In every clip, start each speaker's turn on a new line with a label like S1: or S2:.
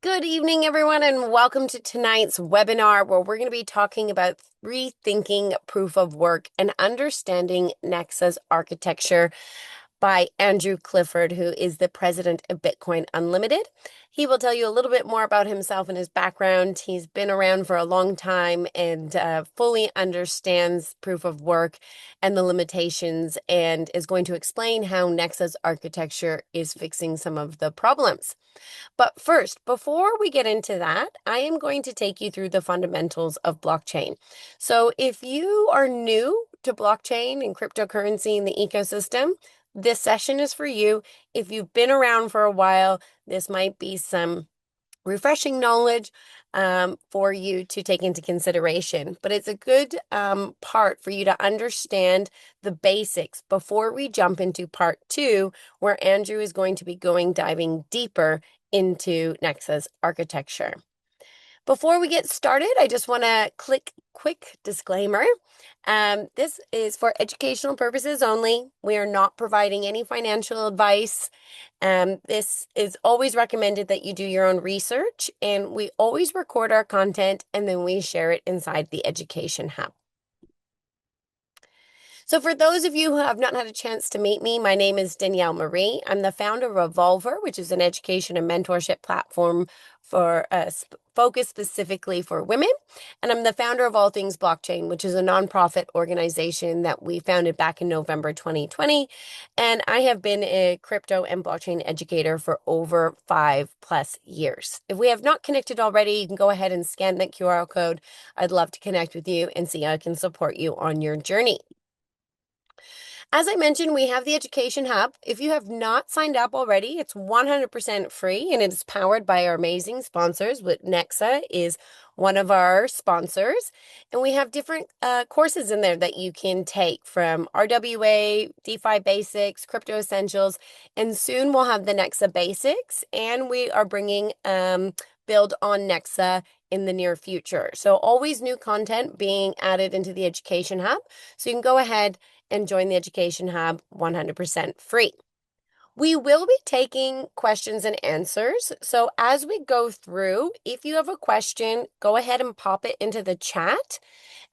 S1: Good evening, everyone, and welcome to tonight's webinar where we're going to be talking about rethinking proof of work and understanding Nexa's architecture by Andrew Clifford, who is the president of Bitcoin Unlimited. He will tell you a little bit more about himself and his background. He's been around for a long time and fully understands proof of work and the limitations, and is going to explain how Nexa's architecture is fixing some of the problems. But first, before we get into that, I am going to take you through the fundamentals of blockchain. So if you are new to blockchain and cryptocurrency in the ecosystem, this session is for you. If you've been around for a while, this might be some refreshing knowledge for you to take into consideration. But it's a good part for you to understand the basics before we jump into part 2, where Andrew is going to be diving deeper into Nexa's architecture. Before we get started, I just want to quick disclaimer. This is for educational purposes only. We are not providing any financial advice. This is always recommended that you do your own research, and we always record our content and then we share it inside the Education Hub. So for those of you who have not had a chance to meet me, my name is Danielle Marie. I'm the founder of Revolver, which is an education and mentorship platform for focused specifically for women. And I'm the founder of All Things Blockchain, which is a nonprofit organization that we founded back in November 2020. And I have been a crypto and blockchain educator for over 5+ years. If we have not connected already, you can go ahead and scan that QR code. I'd love to connect with you and see how I can support you on your journey. As I mentioned, we have the Education Hub. If you have not signed up already, it's 100% free and it is powered by our amazing sponsors. Nexa is one of our sponsors. And we have different courses in there that you can take, from RWA, DeFi Basics, Crypto Essentials, and soon we'll have the Nexa Basics. And we are bringing Build on Nexa in the near future. So always new content being added into the Education Hub. So you can go ahead and join the Education Hub 100% free. We will be taking questions and answers. So as we go through, if you have a question, go ahead and pop it into the chat,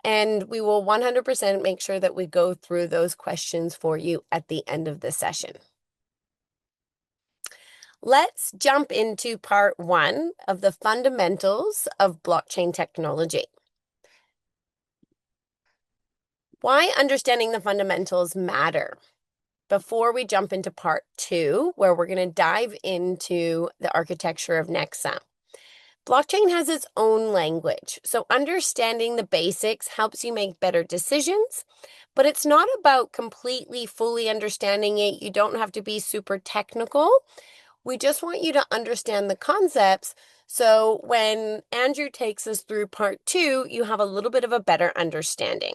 S1: and we will 100% make sure that we go through those questions for you at the end of the session. Let's jump into part 1 of the fundamentals of blockchain technology. Why understanding the fundamentals matter. Before we jump into part 2, where we're going to dive into the architecture of Nexa. Blockchain has its own language, so understanding the basics helps you make better decisions, but it's not about completely, fully understanding it. You don't have to be super technical. We just want you to understand the concepts, so when Andrew takes us through part 2, you have a little bit of a better understanding.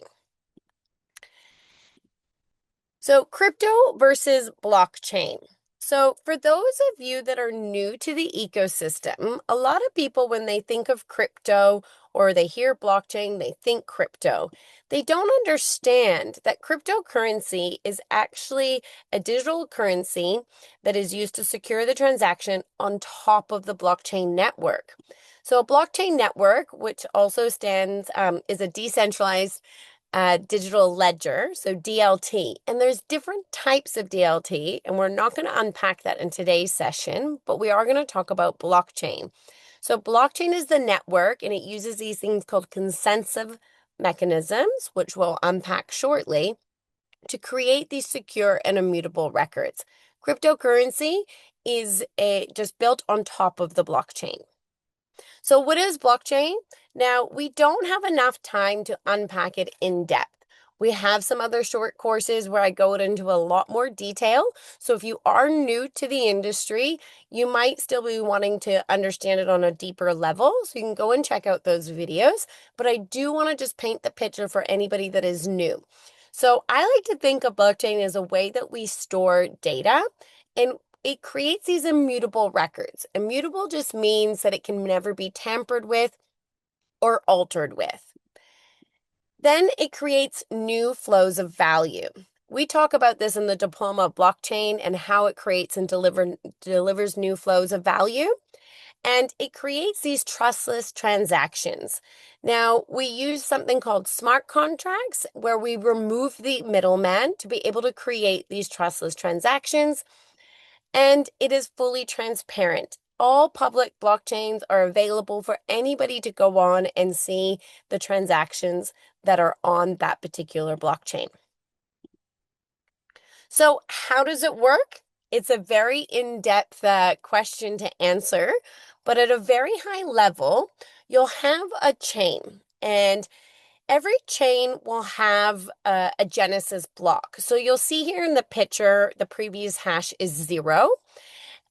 S1: So crypto versus blockchain. So for those of you that are new to the ecosystem, a lot of people, when they think of crypto or they hear blockchain, they think crypto. They don't understand that cryptocurrency is actually a digital currency that is used to secure the transaction on top of the blockchain network. So a blockchain network, which also stands, is a decentralized digital ledger, so DLT. And there's different types of DLT, and we're not going to unpack that in today's session, but we are going to talk about blockchain. So blockchain is the network, and it uses these things called consensus mechanisms, which we'll unpack shortly, to create these secure and immutable records. Cryptocurrency is just built on top of the blockchain. So what is blockchain? Now, we don't have enough time to unpack it in depth. We have some other short courses where I go into a lot more detail. So if you are new to the industry, you might still be wanting to understand it on a deeper level. So you can go and check out those videos. But I do want to just paint the picture for anybody that is new. So I like to think of blockchain as a way that we store data, and it creates these immutable records. Immutable just means that it can never be tampered with or altered with. Then it creates new flows of value. We talk about this in the diploma of blockchain and how it creates and delivers new flows of value. and it creates these trustless transactions. Now, we use something called smart contracts where we remove the middleman to be able to create these trustless transactions, and it is fully transparent. All public blockchains are available for anybody to go on and see the transactions that are on that particular blockchain. So, how does it work? It's a very in-depth question to answer, but at a very high level, you'll have a chain, and every chain will have a genesis block. So you'll see here in the picture, the previous hash is 0.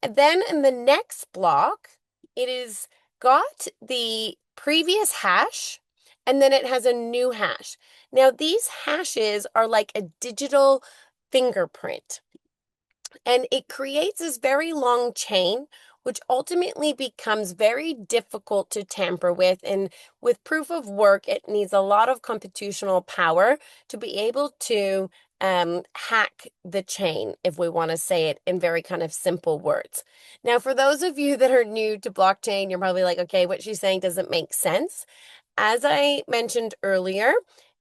S1: And then in the next block, it is got the previous hash, and then it has a new hash. Now, these hashes are like a digital fingerprint, and it creates this very long chain, which ultimately becomes very difficult to tamper with. And with proof of work, it needs a lot of computational power to be able to hack the chain, if we want to say it in very kind of simple words. Now, for those of you that are new to blockchain, you're probably like, okay, what she's saying doesn't make sense. As I mentioned earlier,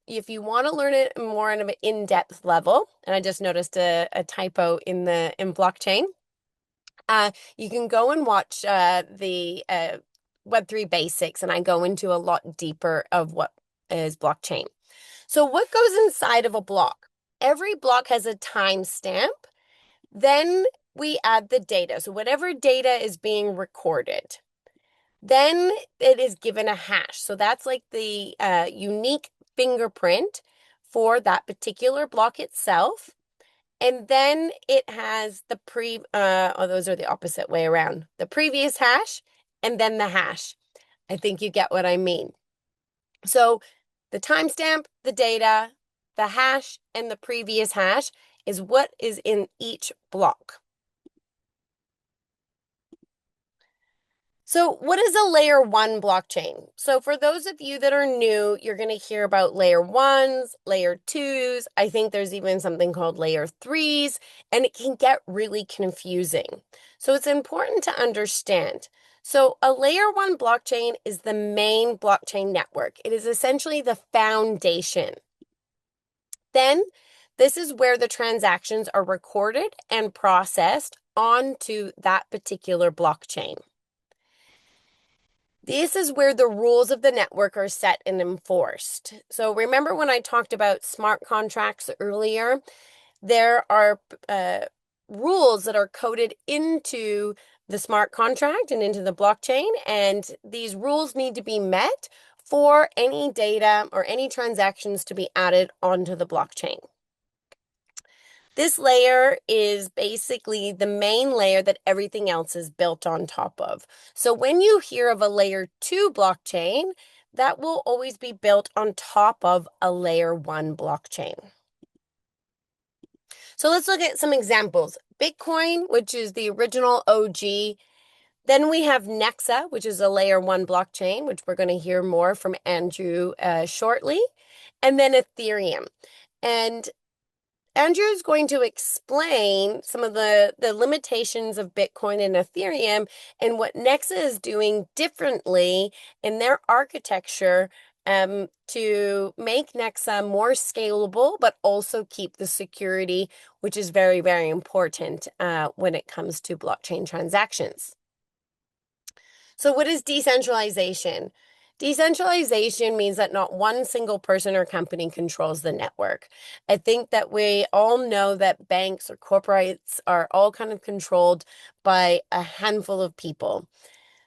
S1: if you want to learn it more on an in-depth level, and I just noticed a typo in blockchain, you can go and watch the Web3 basics, and I go into a lot deeper of what is blockchain. So what goes inside of a block? Every block has a timestamp. Then we add the data. So whatever data is being recorded, then it is given a hash. So that's like the unique fingerprint for that particular block itself. And then it has the those are the opposite way around. The previous hash and then the hash. I think you get what I mean. So the timestamp, the data, the hash, and the previous hash is what is in each block. So what is a layer 1 blockchain? So for those of you that are new, you're going to hear about layer 1s, layer 2s. I think there's even something called layer 3s, and it can get really confusing. So it's important to understand. So a layer 1 blockchain is the main blockchain network. It is essentially the foundation. Then this is where the transactions are recorded and processed onto that particular blockchain. This is where the rules of the network are set and enforced. So remember when I talked about smart contracts earlier, there are rules that are coded into the smart contract and into the blockchain, and these rules need to be met for any data or any transactions to be added onto the blockchain. This layer is basically the main layer that everything else is built on top of. So when you hear of a layer 2 blockchain, that will always be built on top of a layer 1 blockchain. So let's look at some examples. Bitcoin, which is the original OG. Then we have Nexa, which is a layer 1 blockchain, which we're going to hear more from Andrew shortly. And then Ethereum. And Andrew is going to explain some of the limitations of Bitcoin and Ethereum and what Nexa is doing differently in their architecture to make Nexa more scalable, but also keep the security, which is very, very important when it comes to blockchain transactions. So what is decentralization? Decentralization means that not one single person or company controls the network. I think that we all know that banks or corporates are all kind of controlled by a handful of people.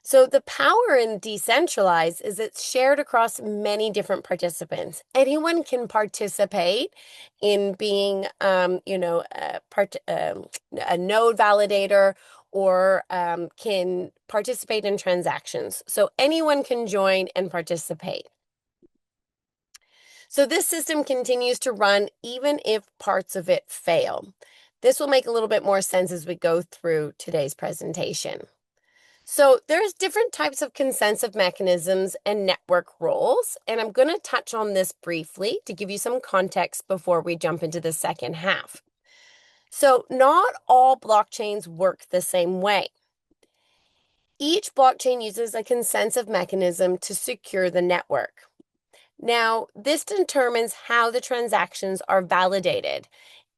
S1: So the power in decentralized is it's shared across many different participants. Anyone can participate in being, a node validator or can participate in transactions. So anyone can join and participate. So this system continues to run even if parts of it fail. This will make a little bit more sense as we go through today's presentation. So there's different types of consensus mechanisms and network roles, and I'm going to touch on this briefly to give you some context before we jump into the second half. So not all blockchains work the same way. Each blockchain uses a consensus mechanism to secure the network. Now, this determines how the transactions are validated.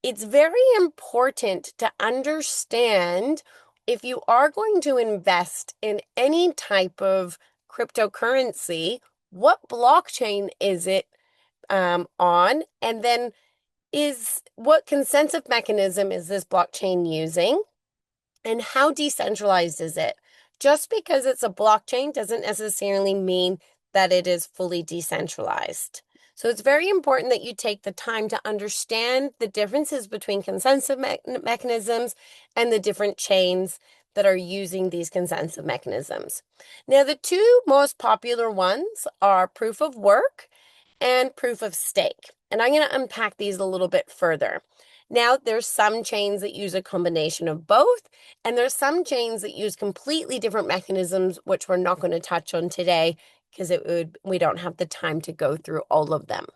S1: It's very important to understand if you are going to invest in any type of cryptocurrency, what blockchain is it on? And then what consensus mechanism is this blockchain using? And how decentralized is it? Just because it's a blockchain doesn't necessarily mean that it is fully decentralized. So it's very important that you take the time to understand the differences between consensus mechanisms and the different chains that are using these consensus mechanisms. Now, the two most popular ones are proof of work and proof of stake. And I'm going to unpack these a little bit further. Now, there's some chains that use a combination of both, and there's some chains that use completely different mechanisms, which we're not going to touch on today because we don't have the time to go through all of them.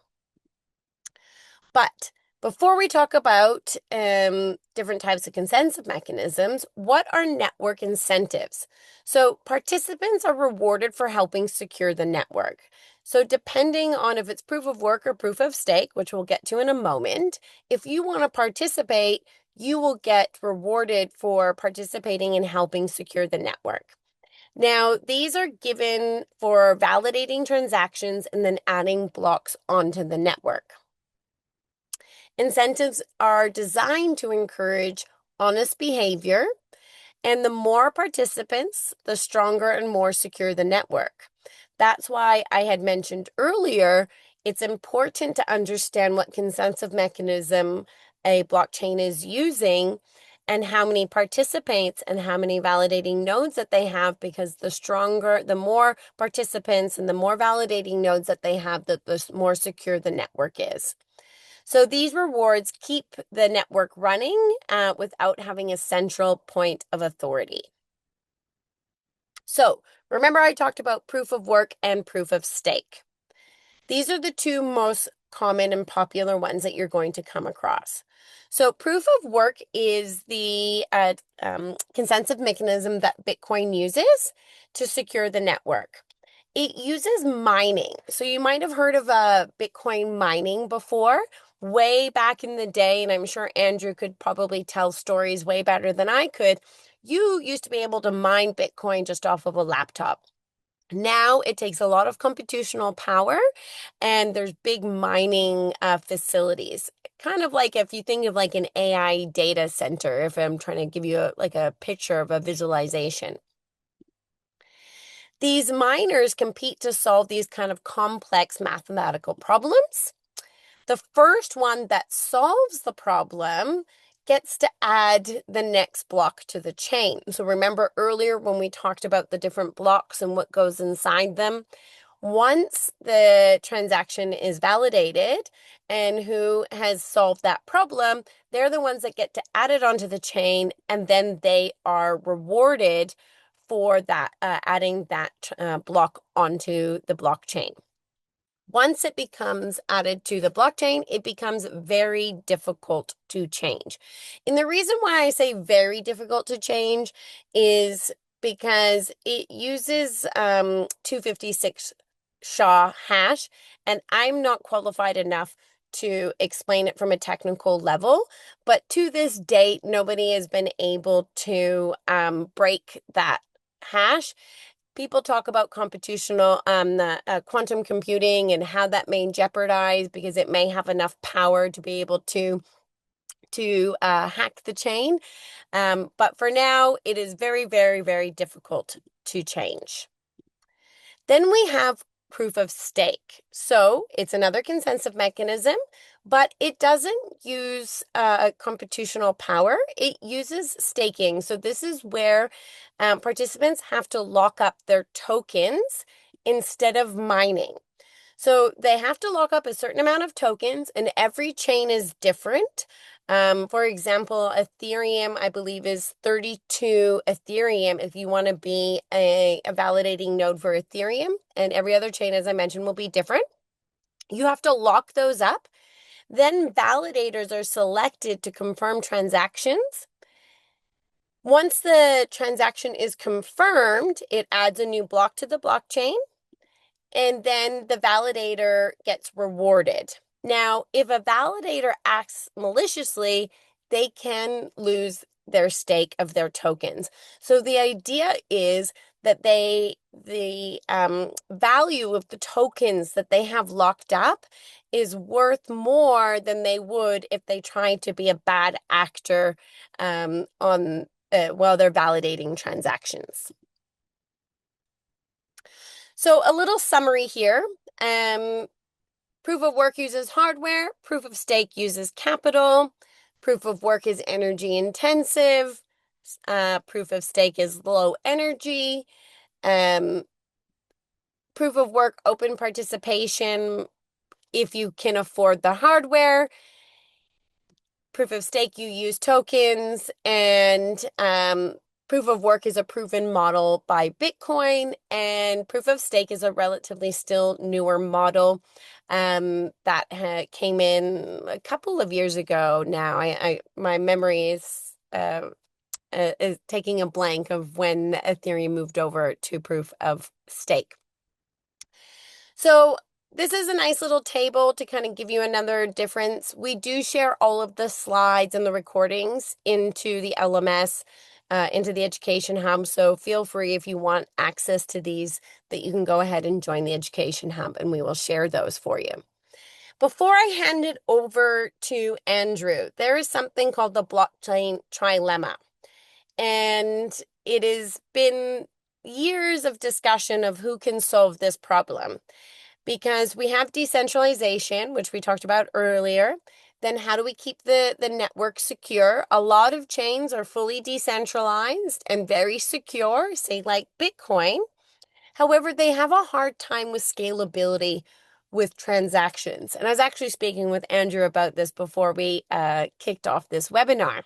S1: But before we talk about different types of consensus mechanisms, what are network incentives? So participants are rewarded for helping secure the network. So depending on if it's proof of work or proof of stake, which we'll get to in a moment, if you want to participate, you will get rewarded for participating in helping secure the network. Now, these are given for validating transactions and then adding blocks onto the network. Incentives are designed to encourage honest behavior, and the more participants, the stronger and more secure the network. That's why I had mentioned earlier, it's important to understand what consensus mechanism a blockchain is using and how many participants and how many validating nodes that they have, because the more participants and the more validating nodes that they have, the more secure the network is. So these rewards keep the network running without having a central point of authority. So remember I talked about proof of work and proof of stake. These are the two most common and popular ones that you're going to come across. So proof of work is the consensus mechanism that Bitcoin uses to secure the network. It uses mining. So you might have heard of Bitcoin mining before, way back in the day, and I'm sure Andrew could probably tell stories way better than I could. You used to be able to mine Bitcoin just off of a laptop. Now it takes a lot of computational power, and there's big mining facilities. Kind of like if you think of like an AI data center, if I'm trying to give you a picture of a visualization. These miners compete to solve these kind of complex mathematical problems. The first one that solves the problem gets to add the next block to the chain. So remember earlier when we talked about the different blocks and what goes inside them? Once the transaction is validated and who has solved that problem, they're the ones that get to add it onto the chain, and then they are rewarded for that adding that block onto the blockchain. Once it becomes added to the blockchain, it becomes very difficult to change. And the reason why I say very difficult to change is because it uses 256 SHA hash, and I'm not qualified enough to explain it from a technical level. But to this date, nobody has been able to break that hash. People talk about computational quantum computing and how that may jeopardize because it may have enough power to be able to hack the chain. But for now, it is very, very, very difficult to change. Then we have proof of stake. So it's another consensus mechanism, but it doesn't use computational power. It uses staking. So this is where participants have to lock up their tokens instead of mining. So they have to lock up a certain amount of tokens, and every chain is different. For example, Ethereum, I believe, is 32 Ethereum if you want to be a validating node for Ethereum, and every other chain, as I mentioned, will be different. You have to lock those up. Then validators are selected to confirm transactions. Once the transaction is confirmed, it adds a new block to the blockchain, and then the validator gets rewarded. Now, if a validator acts maliciously, they can lose their stake of their tokens. So the idea is that the value of the tokens that they have locked up is worth more than they would if they tried to be a bad actor on while they're validating transactions. So a little summary here. Proof of work uses hardware. Proof of stake uses capital. Proof of work is energy intensive. Proof of stake is low energy. Proof of work, open participation if you can afford the hardware. Proof of stake, you use tokens, and proof of work is a proven model by Bitcoin, and proof of stake is a relatively still newer model that came in a couple of years ago now. My memory is taking a blank of when Ethereum moved over to proof of stake. So this is a nice little table to kind of give you another difference. We do share all of the slides and the recordings into the LMS, into the Education Hub. So feel free, if you want access to these, that you can go ahead and join the Education Hub, and we will share those for you. Before I hand it over to Andrew, there is something called the blockchain trilemma. And it has been years of discussion of who can solve this problem. Because we have decentralization, which we talked about earlier. Then how do we keep the network secure? A lot of chains are fully decentralized and very secure, say like Bitcoin. However, they have a hard time with scalability with transactions. And I was actually speaking with Andrew about this before we kicked off this webinar.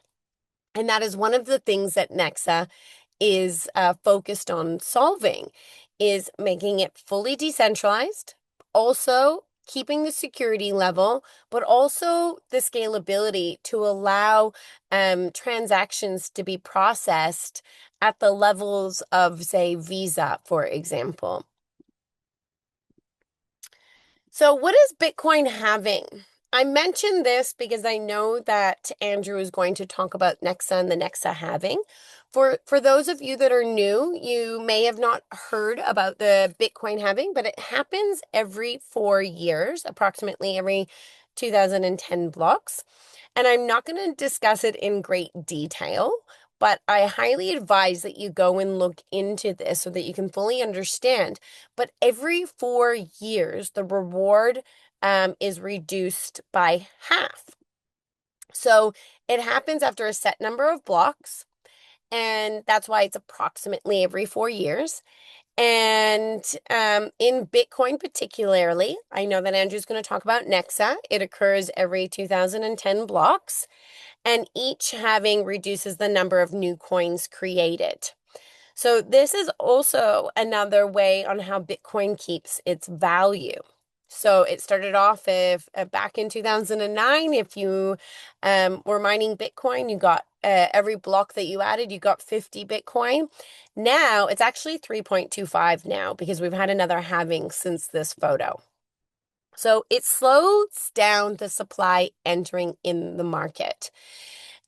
S1: And that is one of the things that Nexa is focused on solving, is making it fully decentralized, also keeping the security level, but also the scalability to allow transactions to be processed at the levels of, say, Visa, for example. So what is Bitcoin halving? I mentioned this because I know that Andrew is going to talk about Nexa and the Nexa halving. For those of you that are new, you may have not heard about the Bitcoin halving, but it happens every 4 years, approximately every 2010 blocks. And I'm not going to discuss it in great detail, but I highly advise that you go and look into this so that you can fully understand. But every 4 years, the reward is reduced by half. So it happens after a set number of blocks, and that's why it's approximately every 4 years. And in Bitcoin particularly, I know that Andrew's going to talk about Nexa. It occurs every 2010 blocks, and each halving reduces the number of new coins created. So this is also another way on how Bitcoin keeps its value. So it started off back in 2009, if you were mining Bitcoin, you got every block that you added, you got 50 Bitcoin. Now it's actually 3.25 now, because we've had another halving since this photo. So it slows down the supply entering in the market.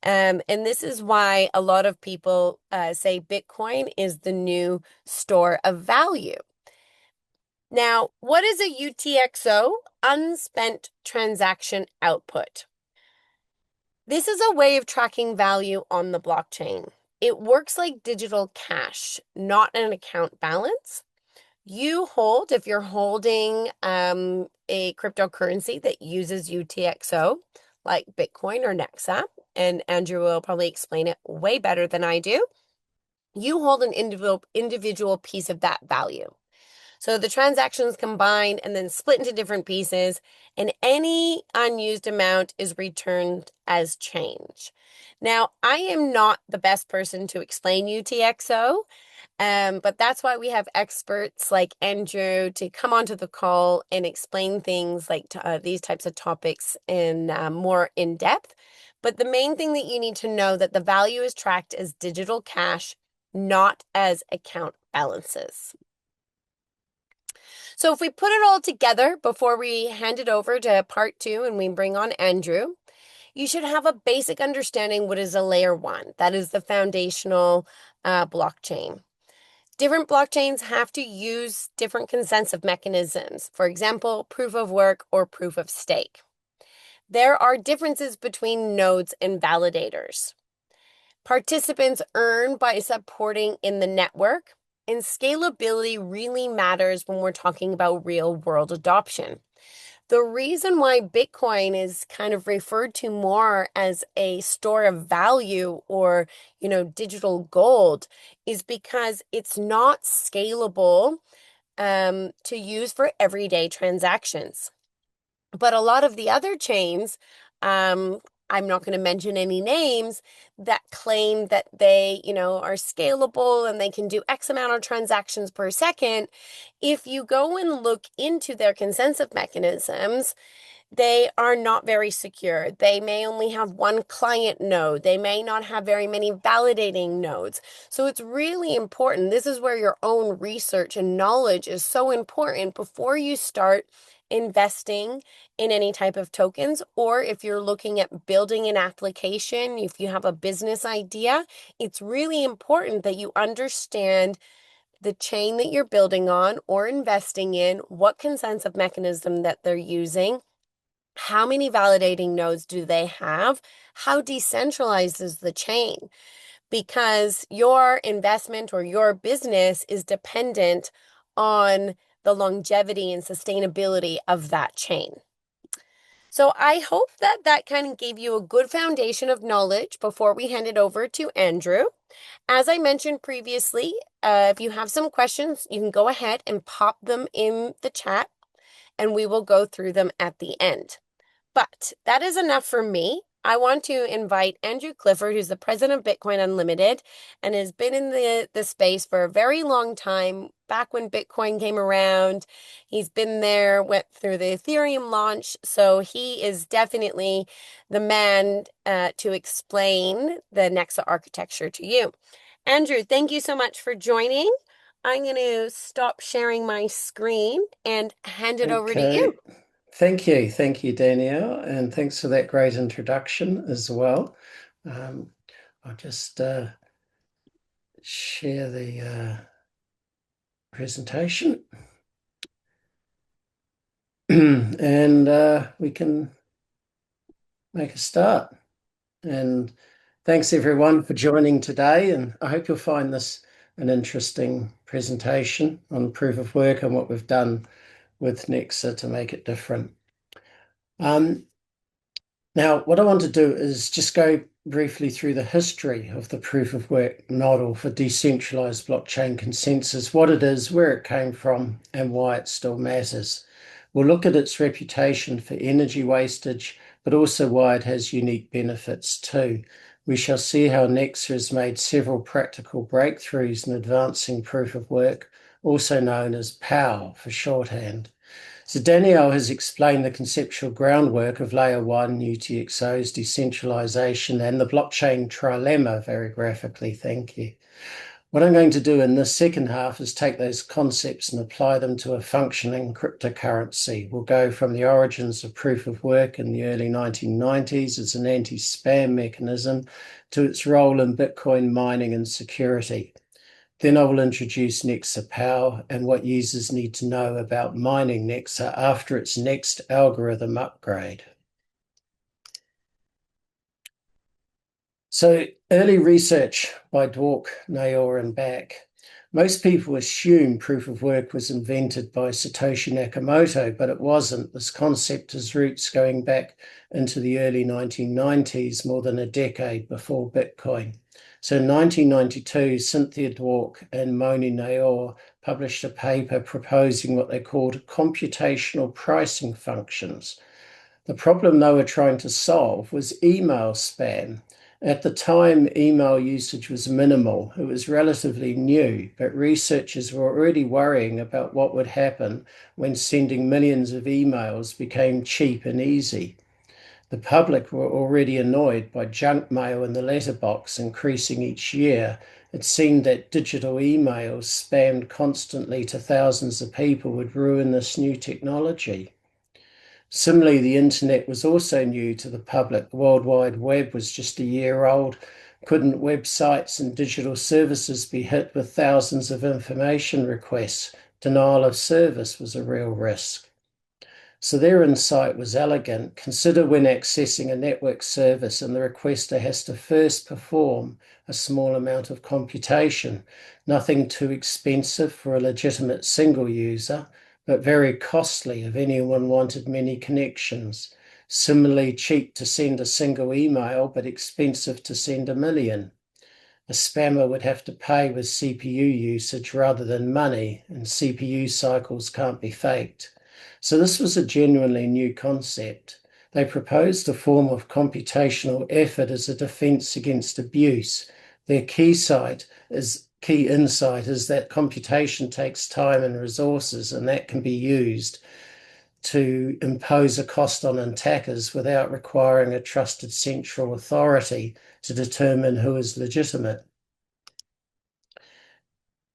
S1: And this is why a lot of people say Bitcoin is the new store of value. Now, what is a UTXO? Unspent transaction output. This is a way of tracking value on the blockchain. It works like digital cash, not an account balance. You hold, if you're holding a cryptocurrency that uses UTXO, like Bitcoin or Nexa, and Andrew will probably explain it way better than I do, you hold an individual piece of that value. So the transactions combine and then split into different pieces, and any unused amount is returned as change. Now, I am not the best person to explain UTXO, but that's why we have experts like Andrew to come onto the call and explain things like these types of topics in more in depth. But the main thing that you need to know that the value is tracked as digital cash, not as account balances. So if we put it all together before we hand it over to part 2 and we bring on Andrew, you should have a basic understanding what is a layer 1. That is the foundational blockchain. Different blockchains have to use different consensus mechanisms. For example, proof of work or proof of stake. There are differences between nodes and validators. Participants earn by supporting in the network, and scalability really matters when we're talking about real world adoption. The reason why Bitcoin is kind of referred to more as a store of value or, digital gold is because it's not scalable to use for everyday transactions. But a lot of the other chains, I'm not going to mention any names, that claim that they, are scalable and they can do X amount of transactions per second. If you go and look into their consensus mechanisms, they are not very secure. They may only have one client node. They may not have very many validating nodes. So it's really important. This is where your own research and knowledge is so important before you start investing in any type of tokens, or if you're looking at building an application, if you have a business idea, it's really important that you understand the chain that you're building on or investing in, what consensus mechanism that they're using, how many validating nodes do they have, how decentralized is the chain, because your investment or your business is dependent on the longevity and sustainability of that chain. So I hope that that kind of gave you a good foundation of knowledge before we hand it over to Andrew. As I mentioned previously, if you have some questions, you can go ahead and pop them in the chat and we will go through them at the end. But that is enough for me. I want to invite Andrew Clifford, who's the president of Bitcoin Unlimited and has been in the space for a very long time, back when Bitcoin came around. He's been there, went through the Ethereum launch. So he is definitely the man to explain the Nexa architecture to you. Andrew, thank you so much for joining. I'm going to stop sharing my screen and hand it over to you.
S2: Okay. Thank you, Danielle, and thanks for that great introduction as well. I'll just share the presentation and we can make a start. And thanks everyone for joining today, and I hope you'll find this an interesting presentation on proof of work and what we've done with Nexa to make it different. Now, what I want to do is just go briefly through the history of the proof of work model for decentralized blockchain consensus, what it is, where it came from, and why it still matters. We'll look at its reputation for energy wastage, but also why it has unique benefits too. We shall see how Nexa has made several practical breakthroughs in advancing proof of work, also known as PoW for shorthand. So Danielle has explained the conceptual groundwork of Layer 1 UTXO's decentralization and the blockchain trilemma very graphically. Thank you. What I'm going to do in this second half is take those concepts and apply them to a functioning cryptocurrency. We'll go from the origins of proof of work in the early 1990s as an anti-spam mechanism to its role in Bitcoin mining and security. Then I will introduce Nexa PoW and what users need to know about mining Nexa after its next algorithm upgrade. So early research by Dwork, Nayor, and Back. Most people assume proof of work was invented by Satoshi Nakamoto, but it wasn't. This concept has roots going back into the early 1990s, more than a decade before Bitcoin. So in 1992, Cynthia Dwork and Moni Nayor published a paper proposing what they called computational pricing functions. The problem they were trying to solve was email spam. At the time, email usage was minimal. It was relatively new, but researchers were already worrying about what would happen when sending millions of emails became cheap and easy. The public were already annoyed by junk mail in the letterbox increasing each year. It seemed that digital emails spammed constantly to thousands of people would ruin this new technology. Similarly, the internet was also new to the public. The World Wide Web was just a year old. Couldn't websites and digital services be hit with thousands of information requests? Denial of service was a real risk. So their insight was elegant. Consider when accessing a network service and the requester has to first perform a small amount of computation, nothing too expensive for a legitimate single user, but very costly if anyone wanted many connections. Similarly cheap to send a single email, but expensive to send a million. A spammer would have to pay with CPU usage rather than money, and CPU cycles can't be faked. So this was a genuinely new concept. They proposed a form of computational effort as a defense against abuse. Their key insight is that computation takes time and resources, and that can be used to impose a cost on attackers without requiring a trusted central authority to determine who is legitimate.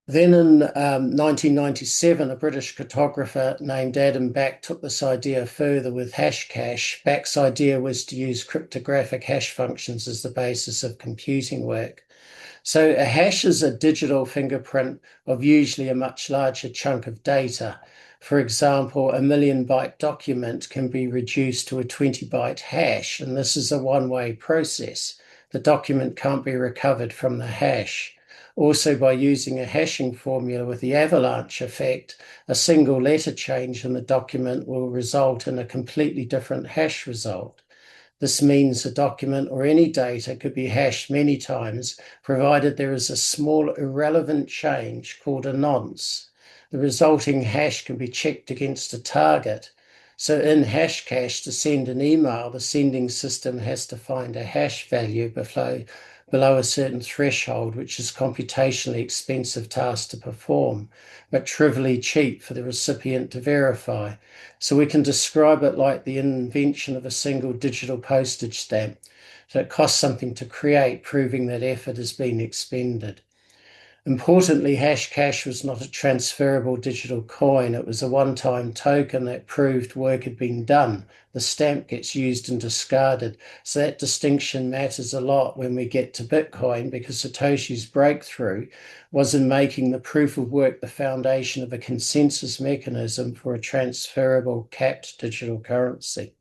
S2: Then in 1997, a British cryptographer named Adam Back took this idea further with Hashcash. Back's idea was to use cryptographic hash functions as the basis of computing work. So a hash is a digital fingerprint of usually a much larger chunk of data. For example, a million-byte document can be reduced to a 20-byte hash, and this is a one-way process. The document can't be recovered from the hash. Also, by using a hashing formula with the avalanche effect, a single letter change in the document will result in a completely different hash result. This means a document or any data could be hashed many times, provided there is a small irrelevant change called a nonce. The resulting hash can be checked against a target. So in Hashcash, to send an email, the sending system has to find a hash value below a certain threshold, which is computationally expensive task to perform, but trivially cheap for the recipient to verify. So we can describe it like the invention of a single digital postage stamp. So it costs something to create, proving that effort has been expended. Importantly, Hashcash was not a transferable digital coin. It was a one-time token that proved work had been done. The stamp gets used and discarded. So that distinction matters a lot when we get to Bitcoin, because Satoshi's breakthrough was in making the proof of work the foundation of a consensus mechanism for a transferable capped digital currency.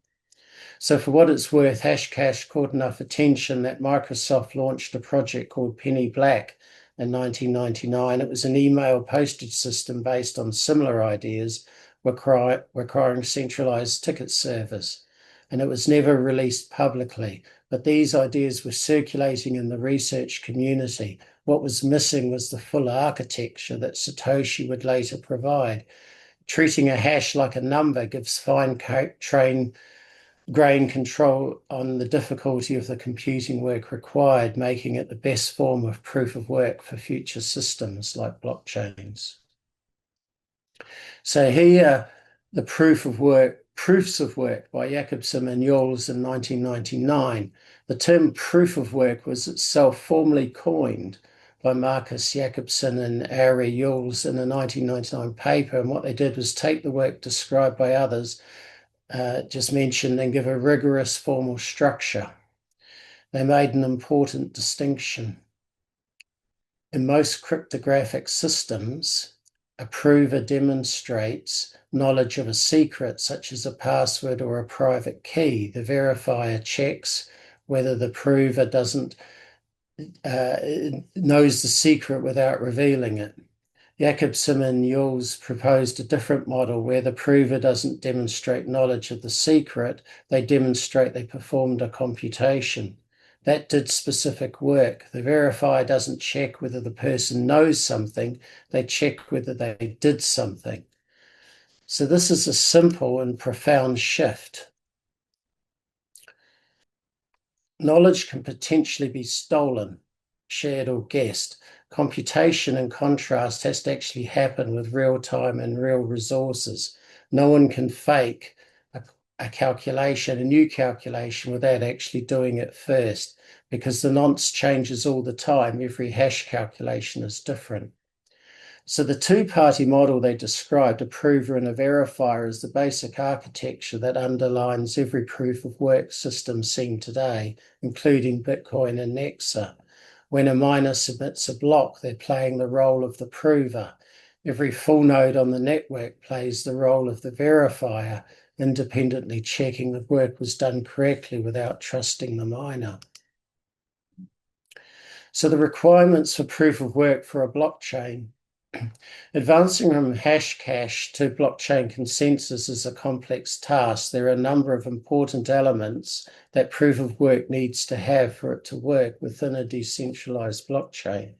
S2: So for what it's worth, Hashcash caught enough attention that Microsoft launched a project called Penny Black in 1999. It was an email postage system based on similar ideas, requiring centralized ticket service. And it was never released publicly. But these ideas were circulating in the research community. What was missing was the full architecture that Satoshi would later provide. Treating a hash like a number gives grain control on the difficulty of the computing work required, making it the best form of proof of work for future systems like blockchains. So here, the proofs of work by Jacobson and Jules in 1999. The term proof of work was itself formally coined by Marcus Jacobson and Ari Jules in a 1999 paper. And what they did was take the work described by others just mentioned and give a rigorous formal structure. They made an important distinction. In most cryptographic systems, a prover demonstrates knowledge of a secret, such as a password or a private key. The verifier checks whether the prover doesn't knows the secret without revealing it. Jacobson and Jules proposed a different model where the prover doesn't demonstrate knowledge of the secret, they demonstrate they performed a computation. That did specific work. The verifier doesn't check whether the person knows something, they check whether they did something. So this is a simple and profound shift. Knowledge can potentially be stolen, shared, or guessed. Computation, in contrast, has to actually happen with real time and real resources. No one can fake a new calculation, without actually doing it first, because the nonce changes all the time. Every hash calculation is different. So the two-party model they described, a prover and a verifier, is the basic architecture that underlines every proof of work system seen today, including Bitcoin and Nexa. When a miner submits a block, they're playing the role of the prover. Every full node on the network plays the role of the verifier, independently checking that work was done correctly without trusting the miner. So the requirements for proof of work for a blockchain. Advancing from hash cache to blockchain consensus is a complex task. There are a number of important elements that proof of work needs to have for it to work within a decentralized blockchain.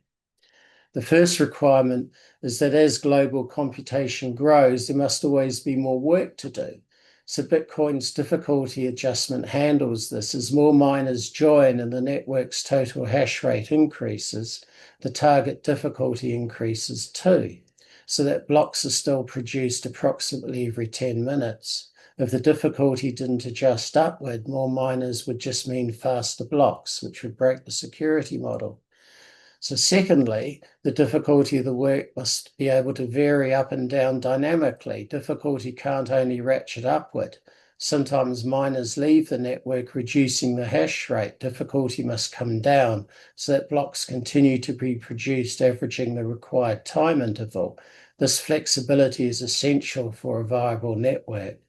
S2: The first requirement is that as global computation grows, there must always be more work to do. So Bitcoin's difficulty adjustment handles this. As more miners join and the network's total hash rate increases, the target difficulty increases too, so that blocks are still produced approximately every 10 minutes. If the difficulty didn't adjust upward, more miners would just mean faster blocks, which would break the security model. So secondly, the difficulty of the work must be able to vary up and down dynamically. Difficulty can't only ratchet upward. Sometimes miners leave the network, reducing the hash rate. Difficulty must come down so that blocks continue to be produced, averaging the required time interval. This flexibility is essential for a viable network.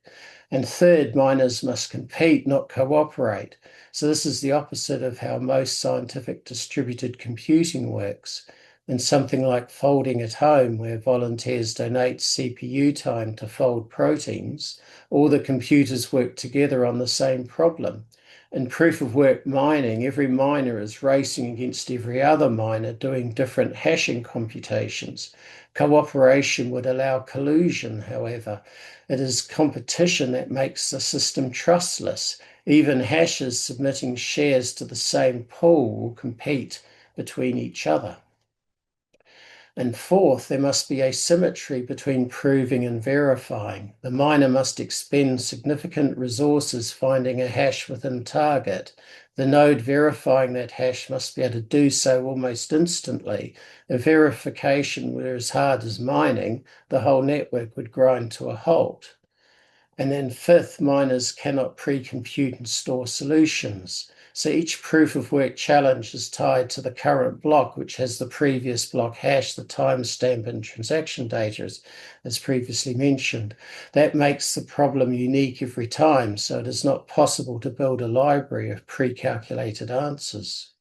S2: And third, miners must compete, not cooperate. So this is the opposite of how most scientific distributed computing works. In something like folding at home, where volunteers donate CPU time to fold proteins, all the computers work together on the same problem. In proof of work mining, every miner is racing against every other miner doing different hashing computations. Cooperation would allow collusion, however. It is competition that makes the system trustless. Even hashes submitting shares to the same pool will compete between each other. And fourth, there must be asymmetry between proving and verifying. The miner must expend significant resources finding a hash within target. The node verifying that hash must be able to do so almost instantly. If verification were as hard as mining, the whole network would grind to a halt. And then fifth, miners cannot pre-compute and store solutions. So each proof of work challenge is tied to the current block, which has the previous block hash, the timestamp, and transaction data, as previously mentioned. That makes the problem unique every time, so it is not possible to build a library of pre-calculated answers.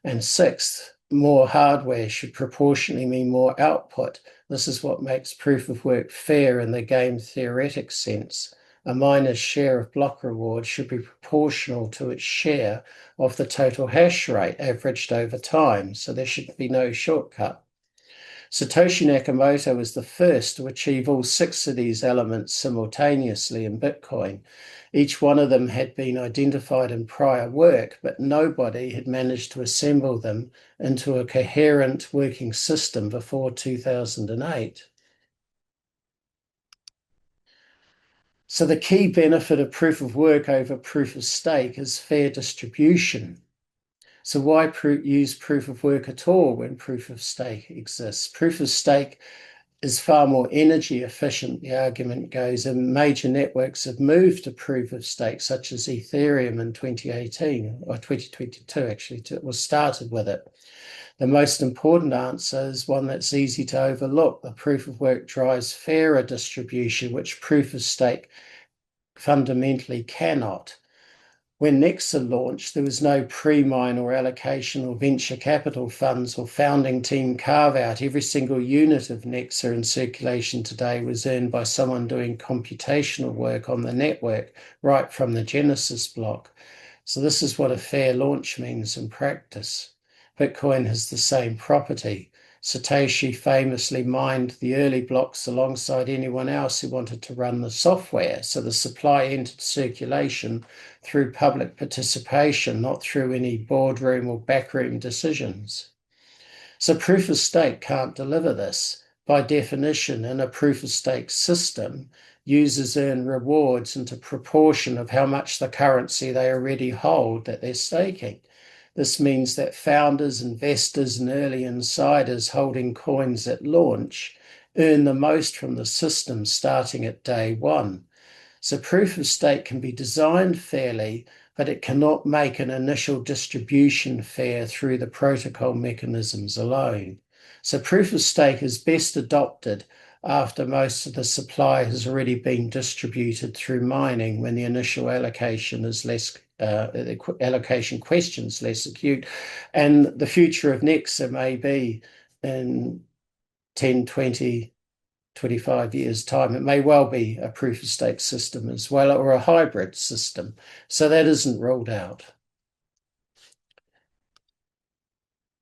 S2: And sixth, more hardware should proportionally mean more output. This is what makes proof of work fair in the game theoretic sense. A miner's share of block reward should be proportional to its share of the total hash rate averaged over time, so there should be no shortcut. Satoshi Nakamoto was the first to achieve all six of these elements simultaneously in Bitcoin. Each one of them had been identified in prior work, but nobody had managed to assemble them into a coherent working system before 2008. So the key benefit of proof of work over proof of stake is fair distribution. So why use proof of work at all when proof of stake exists? Proof of stake is far more energy efficient, the argument goes, and major networks have moved to proof of stake, such as Ethereum in 2018, or 2022 actually, was started with it. The most important answer is one that's easy to overlook. The proof of work drives fairer distribution, which proof of stake fundamentally cannot. When Nexa launched, there was no pre-mine or allocation or venture capital funds or founding team carve-out. Every single unit of Nexa in circulation today was earned by someone doing computational work on the network right from the Genesis block. So this is what a fair launch means in practice. Bitcoin has the same property. Satoshi famously mined the early blocks alongside anyone else who wanted to run the software. So the supply entered circulation through public participation, not through any boardroom or backroom decisions. So proof of stake can't deliver this. by definition, in a proof of stake system, users earn rewards into proportion of how much the currency they already hold that they're staking. This means that founders, investors, and early insiders holding coins at launch earn the most from the system starting at day one. So proof of stake can be designed fairly, but it cannot make an initial distribution fair through the protocol mechanisms alone. So proof of stake is best adopted after most of the supply has already been distributed through mining, when the initial allocation is less allocation questions less acute. And the future of Nexa may be in 10, 20, 25 years' time. It may well be a proof of stake system as well, or a hybrid system. So that isn't ruled out.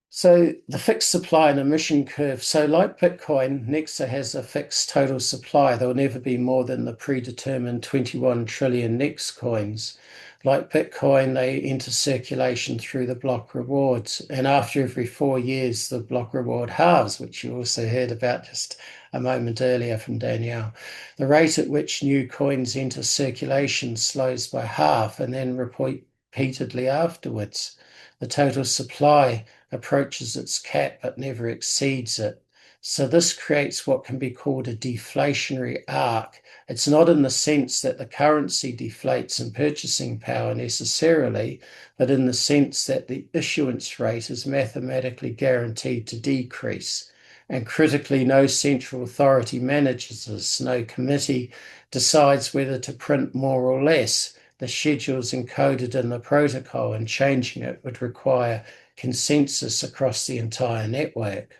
S2: So the fixed supply and emission curve. So like Bitcoin, Nexa has a fixed total supply. There will never be more than the predetermined 21 trillion Nex coins. Like Bitcoin, they enter circulation through the block rewards. And after every 4 years, the block reward halves, which you also heard about just a moment earlier from Danielle. The rate at which new coins enter circulation slows by half and then repeatedly afterwards. The total supply approaches its cap but never exceeds it. So this creates what can be called a deflationary arc. It's not in the sense that the currency deflates in purchasing power necessarily, but in the sense that the issuance rate is mathematically guaranteed to decrease. And critically, no central authority manages this. No committee decides whether to print more or less. The schedule is encoded in the protocol, and changing it would require consensus across the entire network.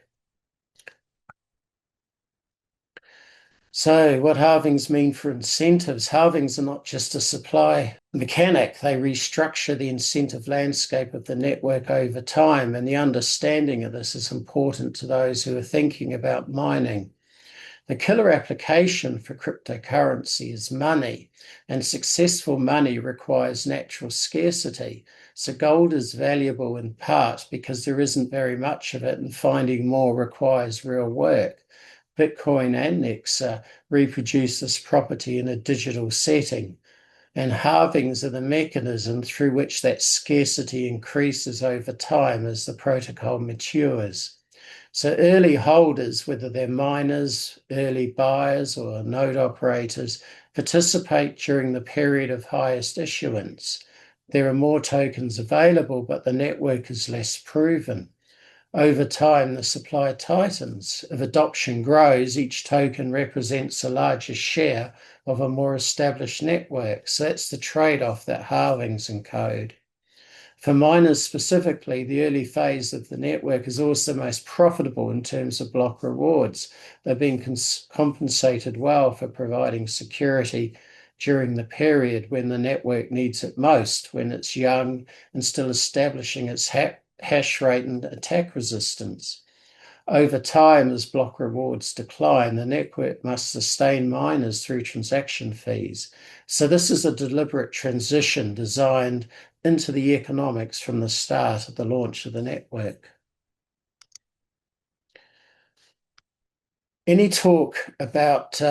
S2: So, what halvings mean for incentives? Halvings are not just a supply mechanic, they restructure the incentive landscape of the network over time. And the understanding of this is important to those who are thinking about mining. The killer application for cryptocurrency is money, and successful money requires natural scarcity. So gold is valuable in part because there isn't very much of it, and finding more requires real work. Bitcoin and Nexa reproduce this property in a digital setting, and halvings are the mechanism through which that scarcity increases over time as the protocol matures. So early holders, whether they're miners, early buyers, or node operators, participate during the period of highest issuance. There are more tokens available, but the network is less proven. Over time, the supply tightens. If adoption grows, each token represents a larger share of a more established network. So that's the trade-off that halvings encode. For miners specifically, the early phase of the network is also most profitable in terms of block rewards. They're being compensated well for providing security during the period when the network needs it most, when it's young and still establishing its hash rate and attack resistance. Over time, as block rewards decline, the network must sustain miners through transaction fees. So this is a deliberate transition designed into the economics from the start of the launch of the network. Any talk about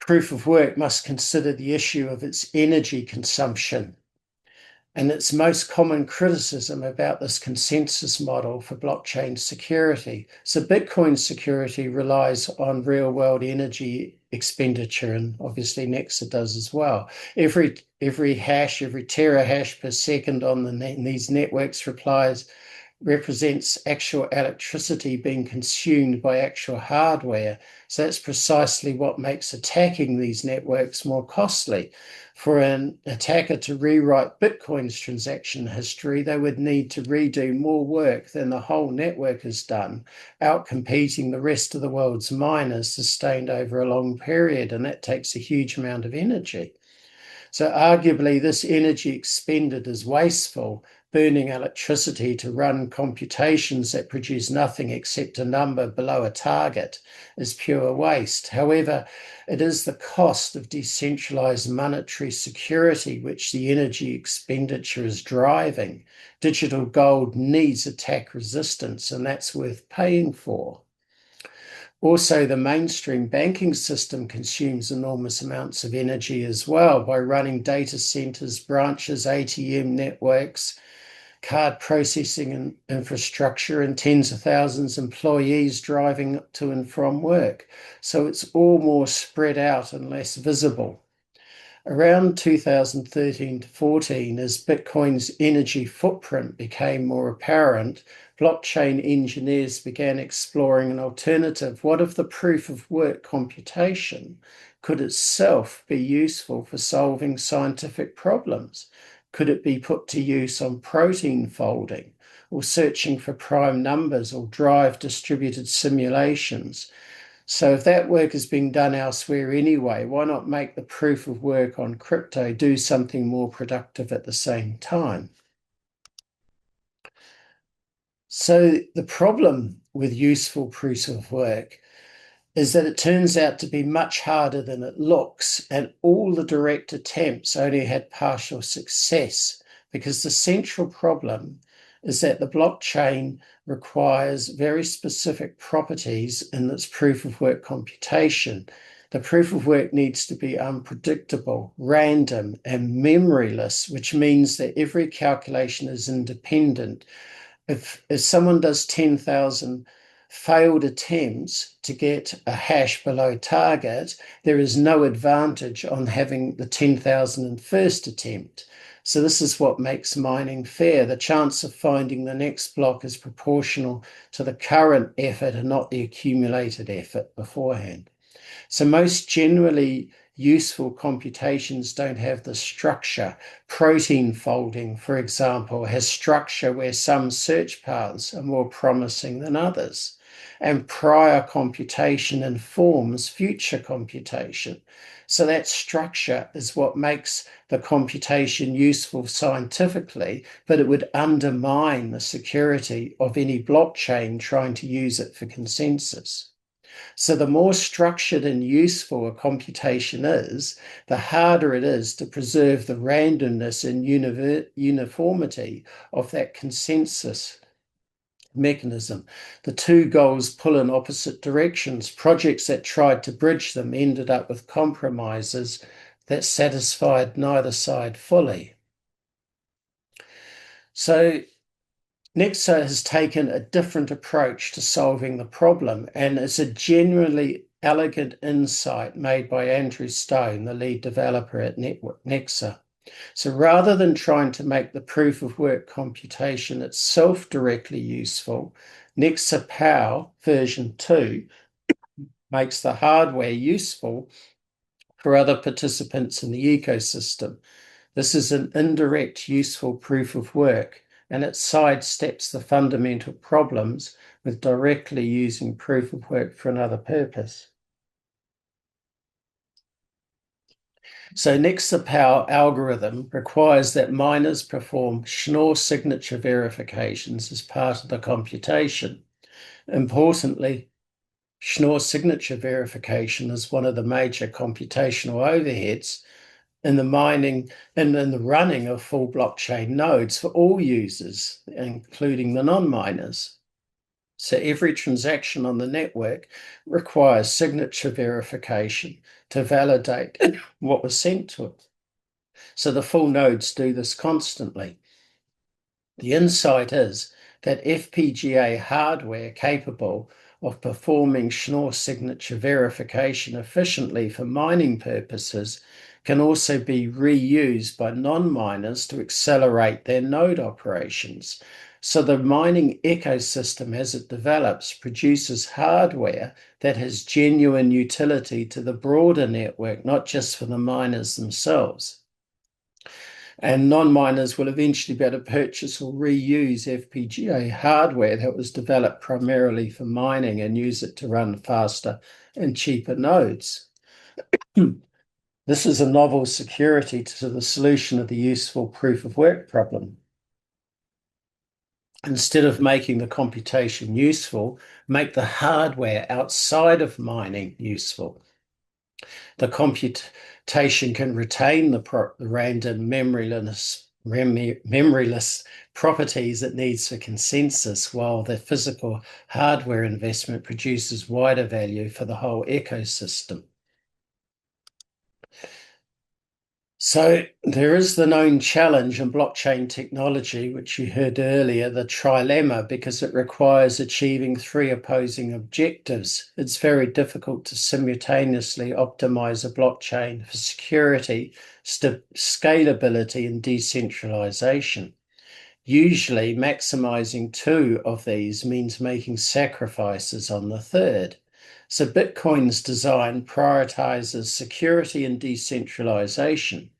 S2: proof of work must consider the issue of its energy consumption. And its most common criticism about this consensus model for blockchain security. So Bitcoin security relies on real world energy expenditure, and obviously Nexa does as well. Every hash, every terahash per second on these networks represents actual electricity being consumed by actual hardware. So that's precisely what makes attacking these networks more costly. For an attacker to rewrite Bitcoin's transaction history, they would need to redo more work than the whole network has done, outcompeting the rest of the world's miners sustained over a long period, and that takes a huge amount of energy. So arguably this energy expended is wasteful. Burning electricity to run computations that produce nothing except a number below a target is pure waste. However, it is the cost of decentralized monetary security which the energy expenditure is driving. Digital gold needs attack resistance, and that's worth paying for. Also, the mainstream banking system consumes enormous amounts of energy as well by running data centers, branches, ATM networks, card processing and infrastructure, and tens of thousands of employees driving to and from work. So it's all more spread out and less visible. Around 2013 to 14, as Bitcoin's energy footprint became more apparent, blockchain engineers began exploring an alternative. What if the proof of work computation could itself be useful for solving scientific problems? Could it be put to use on protein folding or searching for prime numbers or drive distributed simulations? So if that work is being done elsewhere anyway, why not make the proof of work on crypto do something more productive at the same time? So the problem with useful proof of work is that it turns out to be much harder than it looks, and all the direct attempts only had partial success because the central problem is that the blockchain requires very specific properties in its proof of work computation. The proof of work needs to be unpredictable, random, and memoryless, which means that every calculation is independent. If someone does 10,000 failed attempts to get a hash below target, there is no advantage on having the 10,001st attempt. So this is what makes mining fair. The chance of finding the next block is proportional to the current effort and not the accumulated effort beforehand. So most generally useful computations don't have the structure. Protein folding, for example, has structure where some search paths are more promising than others. And prior computation informs future computation. So that structure is what makes the computation useful scientifically, but it would undermine the security of any blockchain trying to use it for consensus. So the more structured and useful a computation is, the harder it is to preserve the randomness and uniformity of that consensus mechanism. The two goals pull in opposite directions. Projects that tried to bridge them ended up with compromises that satisfied neither side fully. So Nexa has taken a different approach to solving the problem, and it's a genuinely elegant insight made by Andrew Stone, the lead developer at Nexa. So rather than trying to make the proof of work computation itself directly useful, Nexa PoW version 2 makes the hardware useful for other participants in the ecosystem. This is an indirect, useful proof of work, and it sidesteps the fundamental problems with directly using proof of work for another purpose. So Nexa PoW algorithm requires that miners perform Schnorr signature verifications as part of the computation. Importantly, Schnorr signature verification is one of the major computational overheads in the mining and in the running of full blockchain nodes for all users, including the non-miners. So every transaction on the network requires signature verification to validate what was sent to it. So the full nodes do this constantly. The insight is that FPGA hardware capable of performing Schnorr signature verification efficiently for mining purposes can also be reused by non-miners to accelerate their node operations. So the mining ecosystem, as it develops, produces hardware that has genuine utility to the broader network, not just for the miners themselves. And non-miners will eventually be able to purchase or reuse FPGA hardware that was developed primarily for mining and use it to run faster and cheaper nodes. This is a novel security to the solution of the useful proof of work problem. Instead of making the computation useful, make the hardware outside of mining useful. The computation can retain the random memoryless memoryless properties it needs for consensus, while the physical hardware investment produces wider value for the whole ecosystem. So there is the known challenge in blockchain technology, which you heard earlier, the trilemma, because it requires achieving three opposing objectives. It's very difficult to simultaneously optimize a blockchain for security, scalability, and decentralization. Usually, maximizing two of these means making sacrifices on the third. So Bitcoin's design prioritizes security and decentralization.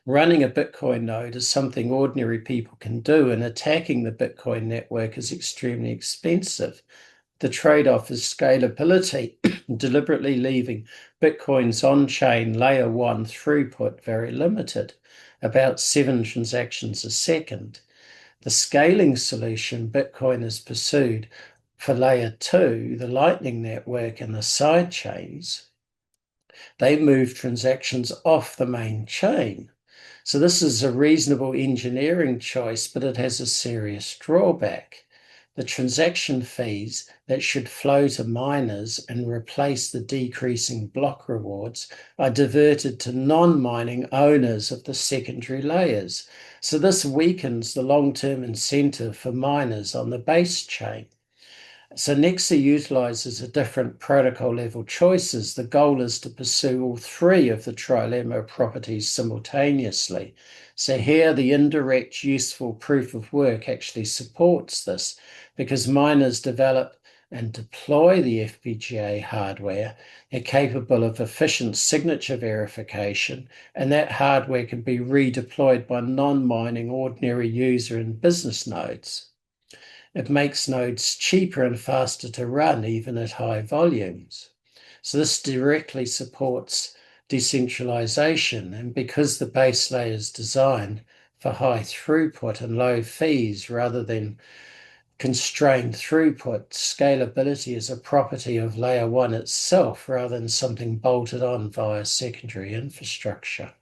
S2: Running a Bitcoin node is something ordinary people can do, and attacking the Bitcoin network is extremely expensive. The trade-off is scalability, deliberately leaving Bitcoin's on-chain layer one throughput very limited, about 7 transactions a second. The scaling solution Bitcoin has pursued for layer two, the Lightning Network and the side chains, they move transactions off the main chain. So this is a reasonable engineering choice, but it has a serious drawback. The transaction fees that should flow to miners and replace the decreasing block rewards are diverted to non-mining owners of the secondary layers. So this weakens the long-term incentive for miners on the base chain. So Nexa utilizes a different protocol level choices. The goal is to pursue all three of the trilemma properties simultaneously. So here the indirect useful proof of work actually supports this because miners develop and deploy the FPGA hardware. They're capable of efficient signature verification, and that hardware can be redeployed by non-mining ordinary user and business nodes. It makes nodes cheaper and faster to run, even at high volumes. So this directly supports decentralization. And because the base layer is designed for high throughput and low fees rather than constrained throughput, scalability is a property of layer one itself rather than something bolted on via secondary infrastructure.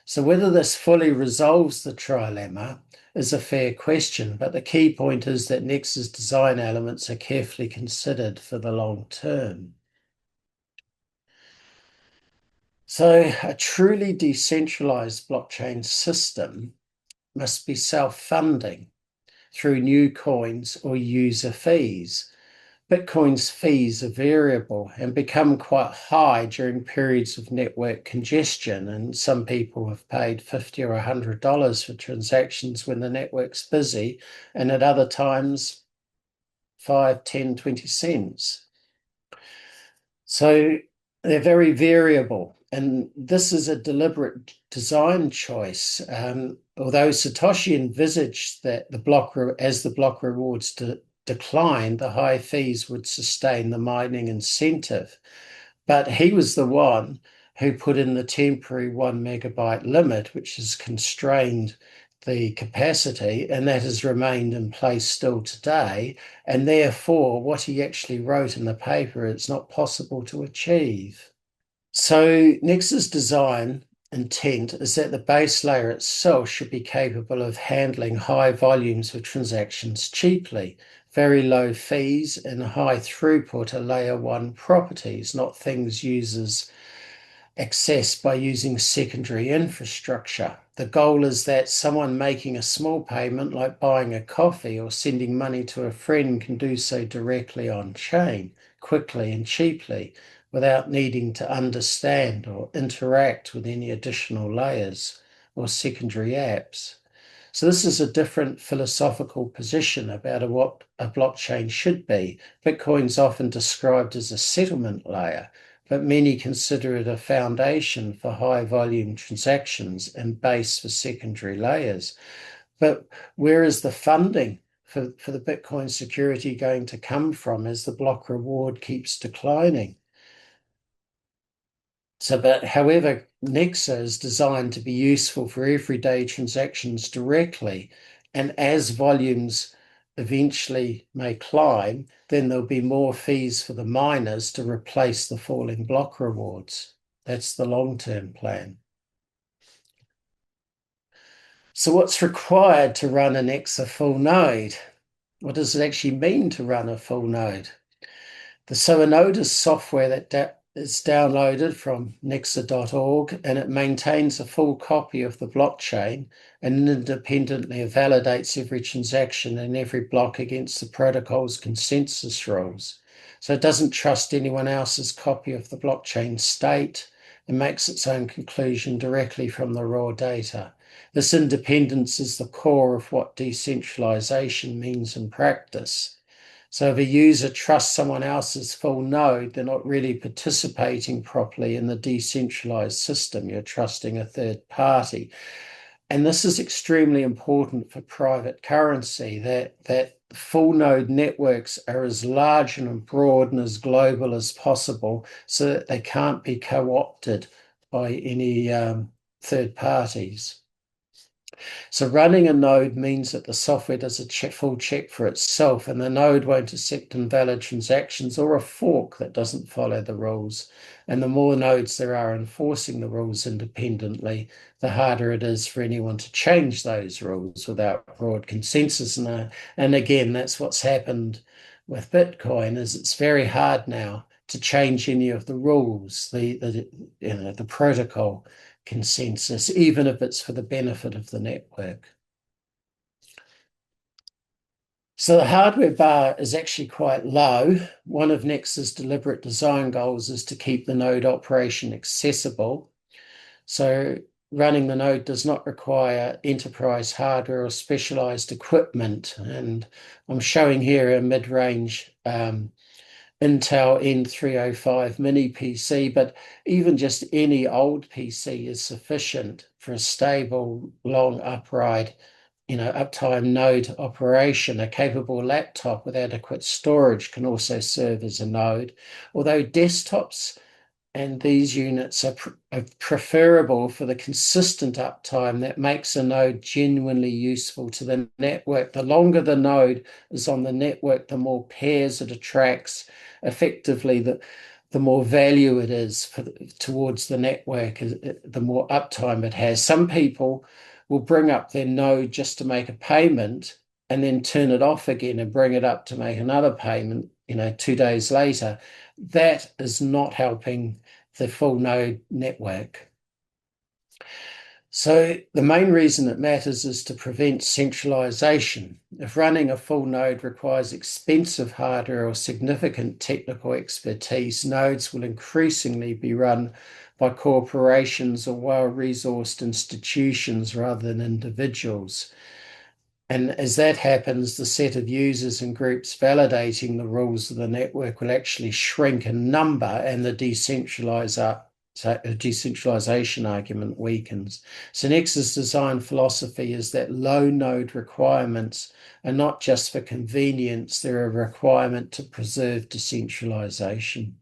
S2: So whether this fully resolves the trilemma is a fair question, but the key point is that Nexa's design elements are carefully considered for the long term. So a truly decentralized blockchain system must be self-funding through new coins or user fees. Bitcoin's fees are variable and become quite high during periods of network congestion, and some people have paid $50 or $100 for transactions when the network's busy, and at other times 5, 10, 20 cents. So they're very variable, and this is a deliberate design choice. Although Satoshi envisaged that as the block rewards decline, the high fees would sustain the mining incentive. But he was the one who put in the temporary 1 megabyte limit, which has constrained the capacity, and that has remained in place still today. And therefore, what he actually wrote in the paper, it's not possible to achieve. So Nexa's design intent is that the base layer itself should be capable of handling high volumes of transactions cheaply. Very low fees and high throughput are layer one properties, not things users access by using secondary infrastructure. The goal is that someone making a small payment, like buying a coffee or sending money to a friend, can do so directly on chain, quickly and cheaply, without needing to understand or interact with any additional layers or secondary apps. So this is a different philosophical position about what a blockchain should be. Bitcoin's often described as a settlement layer, but many consider it a foundation for high volume transactions and base for secondary layers. But where is the funding for the Bitcoin security going to come from as the block reward keeps declining? But however, Nexa is designed to be useful for everyday transactions directly. And as volumes eventually may climb, then there'll be more fees for the miners to replace the falling block rewards. That's the long-term plan. So what's required to run an Nexa full node? What does it actually mean to run a full node? So a node is software that is downloaded from nexa.org, and it maintains a full copy of the blockchain and independently validates every transaction and every block against the protocol's consensus rules. So it doesn't trust anyone else's copy of the blockchain state and makes its own conclusion directly from the raw data. This independence is the core of what decentralization means in practice. So if a user trusts someone else's full node, they're not really participating properly in the decentralized system. You're trusting a third party. And this is extremely important for private currency, that full node networks are as large and broad and as global as possible so that they can't be co-opted by any third parties. So running a node means that the software does a full check for itself, and the node won't accept invalid transactions or a fork that doesn't follow the rules. And the more nodes there are enforcing the rules independently, the harder it is for anyone to change those rules without broad consensus. And again, that's what's happened with Bitcoin, is it's very hard now to change any of the rules, the protocol consensus, even if it's for the benefit of the network. So the hardware bar is actually quite low. One of Nexa's deliberate design goals is to keep the node operation accessible. So running the node does not require enterprise hardware or specialized equipment. And I'm showing here a mid-range Intel N305 mini PC, but even just any old PC is sufficient for a stable, long upright, uptime node operation. A capable laptop with adequate storage can also serve as a node, although desktops and these units are preferable for the consistent uptime that makes a node genuinely useful to the network. The longer the node is on the network, the more pairs it attracts. Effectively, the more value it is towards the network, the more uptime it has. Some people will bring up their node just to make a payment and then turn it off again and bring it up to make another payment, 2 days later. That is not helping the full node network. So the main reason it matters is to prevent centralization. If running a full node requires expensive hardware or significant technical expertise, nodes will increasingly be run by corporations or well-resourced institutions rather than individuals. And as that happens, the set of users and groups validating the rules of the network will actually shrink in number, and the decentralization argument weakens. So Nexa's design philosophy is that low node requirements are not just for convenience, they're a requirement to preserve decentralization.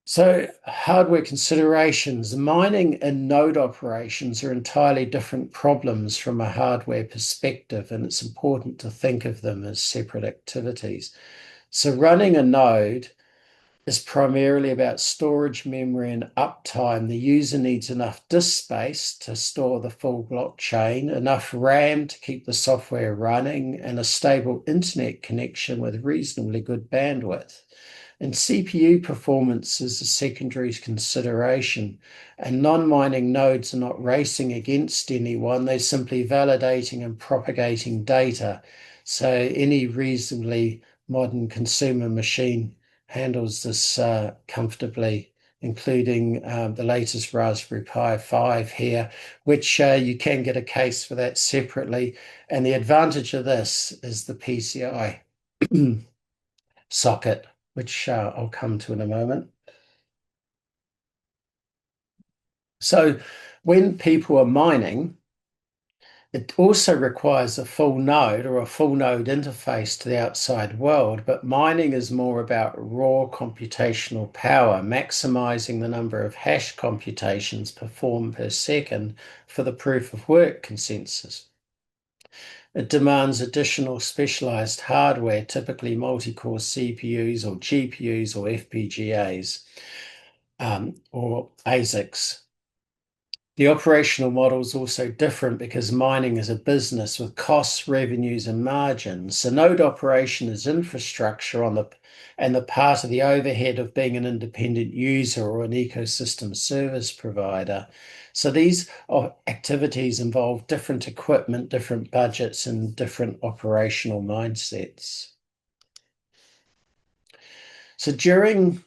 S2: So hardware considerations, mining and node operations are entirely different problems from a hardware perspective, and it's important to think of them as separate activities. So running a node is primarily about storage, memory, and uptime. The user needs enough disk space to store the full blockchain, enough RAM to keep the software running, and a stable internet connection with reasonably good bandwidth. And CPU performance is a secondary consideration. And non-mining nodes are not racing against anyone, they're simply validating and propagating data. So any reasonably modern consumer machine handles this comfortably, including the latest Raspberry Pi 5 here, which you can get a case for that separately. And the advantage of this is the PCI socket, which I'll come to in a moment. So when people are mining, it also requires a full node or a full node interface to the outside world, but mining is more about raw computational power, maximizing the number of hash computations performed per second for the proof of work consensus. It demands additional specialized hardware, typically multi-core CPUs or GPUs or FPGAs or ASICs. The operational model is also different because mining is a business with costs, revenues, and margins. So node operation is infrastructure on the part of the overhead of being an independent user or an ecosystem service provider. So these activities involve different equipment, different budgets, and different operational mindsets. So during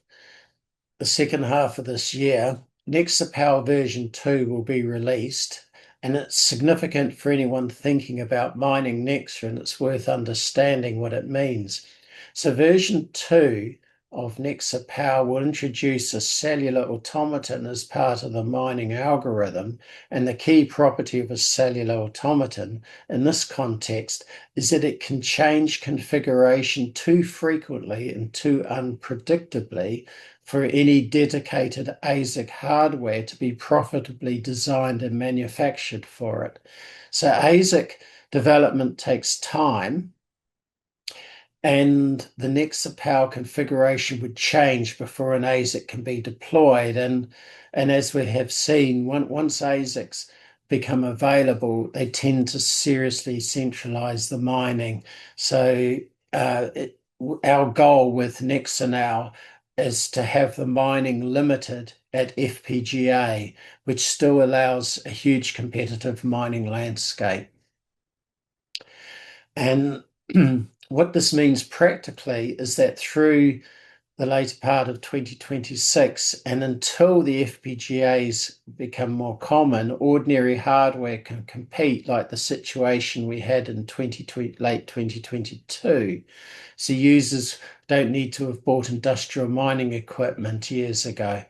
S2: the second half of this year, Nexa PoW version 2 will be released, and it's significant for anyone thinking about mining Nexa, and it's worth understanding what it means. So version 2 of Nexa PoW will introduce a cellular automaton as part of the mining algorithm, and the key property of a cellular automaton in this context is that it can change configuration too frequently and too unpredictably for any dedicated ASIC hardware to be profitably designed and manufactured for it. So ASIC development takes time, and the Nexa PoW configuration would change before an ASIC can be deployed. And as we have seen, once ASICs become available, they tend to seriously centralize the mining. So our goal with Nexa now is to have the mining limited at FPGA, which still allows a huge competitive mining landscape. And what this means practically is that through the later part of 2026 and until the FPGAs become more common, ordinary hardware can compete like the situation we had in late 2022. So users don't need to have bought industrial mining equipment years ago.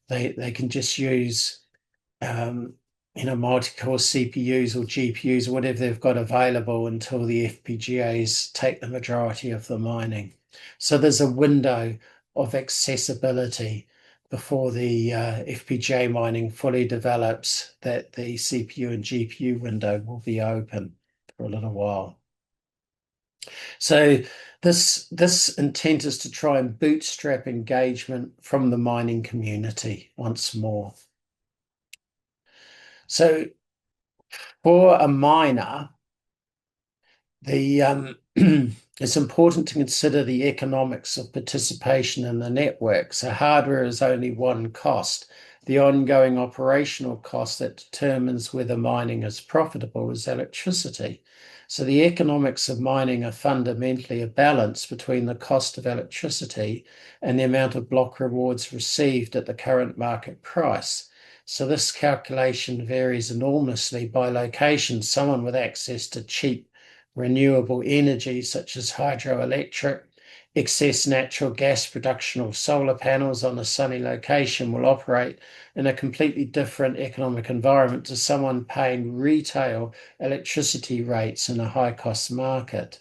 S2: They can just use multi-core CPUs or GPUs or whatever they've got available until the FPGAs take the majority of the mining. So there's a window of accessibility before the FPGA mining fully develops, that the CPU and GPU window will be open for a little while. So this intent is to try and bootstrap engagement from the mining community once more. So for a miner, it's important to consider the economics of participation in the network. So hardware is only one cost. The ongoing operational cost that determines whether mining is profitable is electricity. So the economics of mining are fundamentally a balance between the cost of electricity and the amount of block rewards received at the current market price. So this calculation varies enormously by location. Someone with access to cheap renewable energy, such as hydroelectric, excess natural gas production, or solar panels on a sunny location will operate in a completely different economic environment to someone paying retail electricity rates in a high-cost market.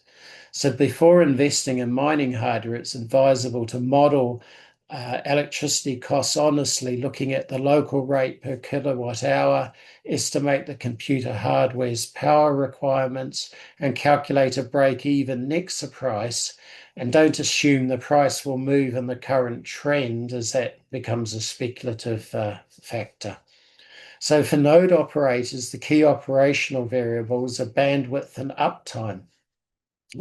S2: So before investing in mining hardware, it's advisable to model electricity costs honestly, looking at the local rate per kilowatt hour, estimate the computer hardware's power requirements, and calculate a break-even Nexa price. And don't assume the price will move in the current trend, as that becomes a speculative factor. So for node operators, the key operational variables are bandwidth and uptime.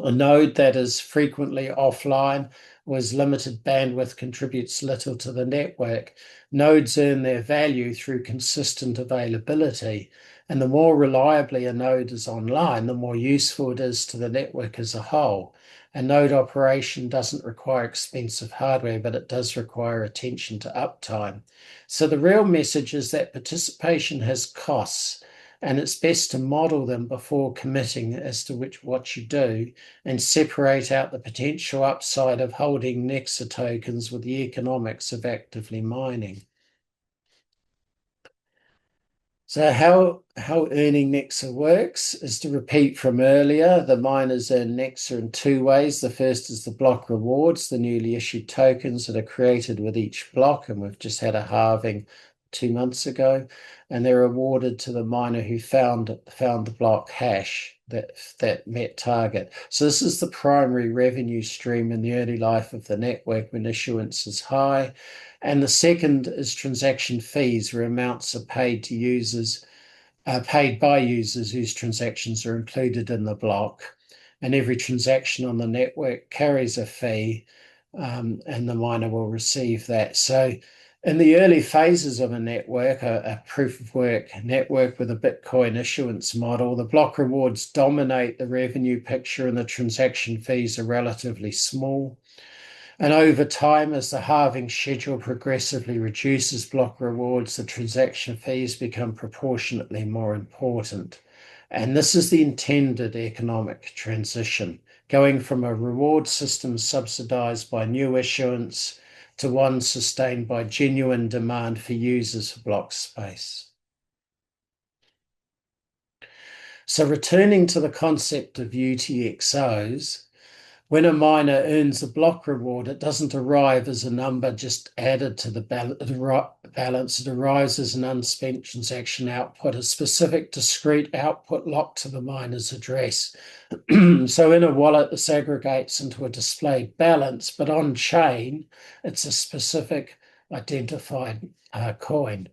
S2: A node that is frequently offline with limited bandwidth contributes little to the network. Nodes earn their value through consistent availability, and the more reliably a node is online, the more useful it is to the network as a whole. A node operation doesn't require expensive hardware, but it does require attention to uptime. So the real message is that participation has costs, and it's best to model them before committing as to what you do, and separate out the potential upside of holding Nexa tokens with the economics of actively mining. So how earning Nexa works is to repeat from earlier. The miners earn Nexa in two ways. The first is the block rewards, the newly issued tokens that are created with each block, and we've just had a halving 2 months ago, and they're awarded to the miner who found the block hash that met target. So this is the primary revenue stream in the early life of the network when issuance is high. And the second is transaction fees, where amounts are paid by users whose transactions are included in the block. And every transaction on the network carries a fee, and the miner will receive that. So, in the early phases of a network, a proof of work network with a Bitcoin issuance model, the block rewards dominate the revenue picture and the transaction fees are relatively small. And over time, as the halving schedule progressively reduces block rewards, the transaction fees become proportionately more important. And this is the intended economic transition, going from a reward system subsidized by new issuance to one sustained by genuine demand for users for block space. So, returning to the concept of UTXOs, when a miner earns a block reward, it doesn't arrive as a number just added to the balance. It arrives as an unspent transaction output, a specific discrete output locked to the miner's address. So in a wallet, this aggregates into a displayed balance, but on chain, it's a specific identified coin.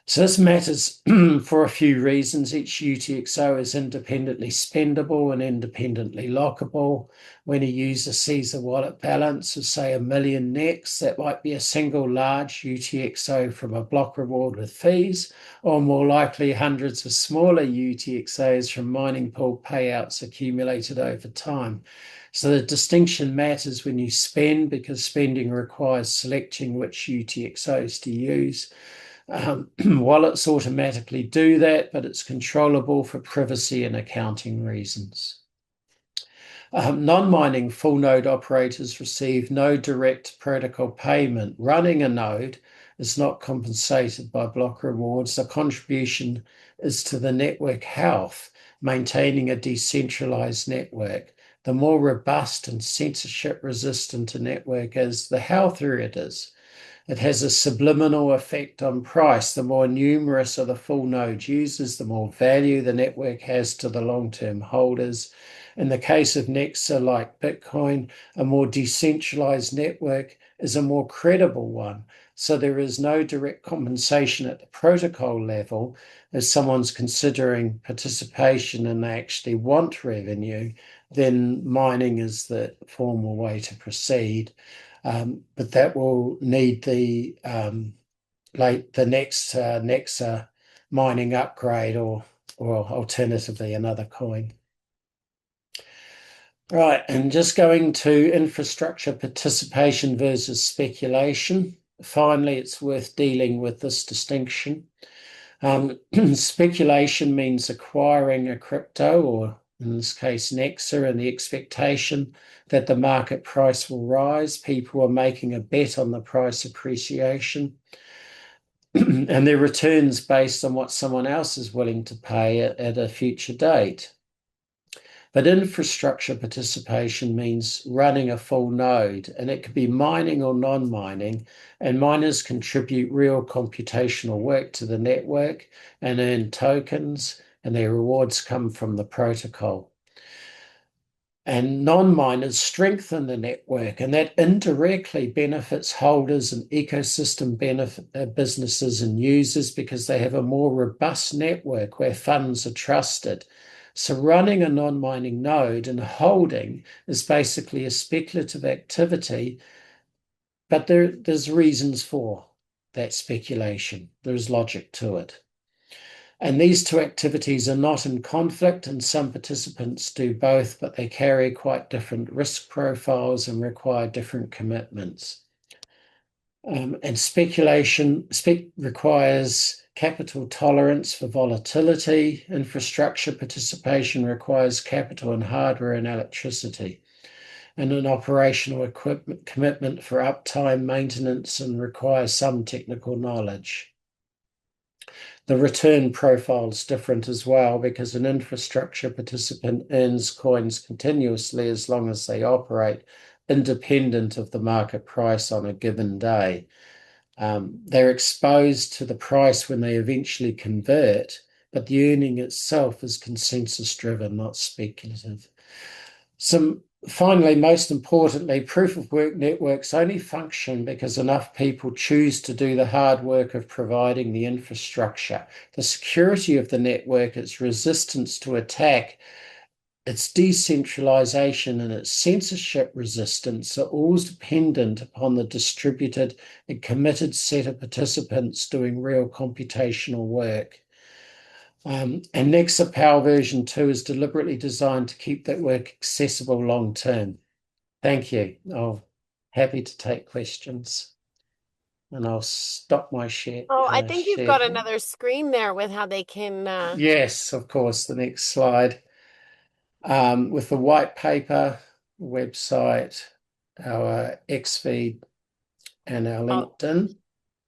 S2: So this matters for a few reasons. Each UTXO is independently spendable and independently lockable. When a user sees a wallet balance of, say, 1 million NEX, that might be a single large UTXO from a block reward with fees, or more likely hundreds of smaller UTXOs from mining pool payouts accumulated over time. So the distinction matters when you spend, because spending requires selecting which UTXOs to use. Wallets automatically do that, but it's controllable for privacy and accounting reasons. Non-mining full node operators receive no direct protocol payment. Running a node is not compensated by block rewards. The contribution is to the network health, maintaining a decentralized network. The more robust and censorship resistant a network is, the healthier it is. It has a subliminal effect on price. The more numerous are the full node users, the more value the network has to the long-term holders. In the case of Nexa, like Bitcoin, a more decentralized network is a more credible one. So there is no direct compensation at the protocol level. If someone's considering participation and they actually want revenue, then mining is the formal way to proceed. But that will need the next Nexa mining upgrade, or alternatively another coin. Right, and just going to infrastructure participation versus speculation. Finally, it's worth dealing with this distinction. Speculation means acquiring a crypto, or in this case, Nexa, and the expectation that the market price will rise. People are making a bet on the price appreciation and their returns based on what someone else is willing to pay at a future date. But infrastructure participation means running a full node, and it could be mining or non-mining, and miners contribute real computational work to the network and earn tokens, and their rewards come from the protocol. And non-miners strengthen the network, and that indirectly benefits holders and ecosystem businesses and users, because they have a more robust network where funds are trusted. So running a non-mining node and holding is basically a speculative activity, but there's reasons for that speculation. There's logic to it. And these two activities are not in conflict, and some participants do both, but they carry quite different risk profiles and require different commitments. And speculation requires capital tolerance for volatility. Infrastructure participation requires capital and hardware and electricity, and an operational equipment commitment for uptime maintenance, and requires some technical knowledge. The return profile is different as well, because an infrastructure participant earns coins continuously as long as they operate, independent of the market price on a given day. They're exposed to the price when they eventually convert, but the earning itself is consensus driven, not speculative. Finally, most importantly, proof of work networks only function because enough people choose to do the hard work of providing the infrastructure. The security of the network, its resistance to attack, its decentralization, and its censorship resistance are all dependent upon the distributed and committed set of participants doing real computational work. And Nexa PoW version 2 is deliberately designed to keep that work accessible long term. Thank you. Happy to take questions. And I'll stop my
S1: Oh, I think you've
S2: share.
S1: got another screen there with how they can
S2: Yes, of course, the next slide. With the white paper, website, our X feed, and our
S1: I'll
S2: LinkedIn.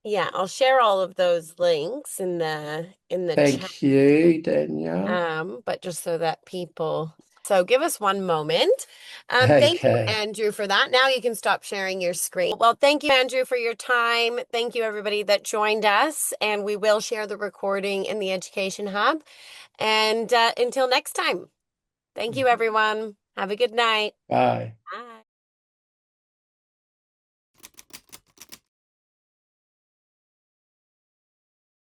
S1: yeah, I'll share all of those links in the chat.
S2: Thank you, Danielle.
S1: But just so that people, so give us one moment. Thank you,
S2: Okay.
S1: Andrew, for that. Now you can stop sharing your screen. Well, thank you, Andrew, for your time. Thank you, everybody that joined us, and we will share the recording in the Education Hub. And until next time, thank you, everyone. Have a good night.
S2: Bye.
S1: Bye.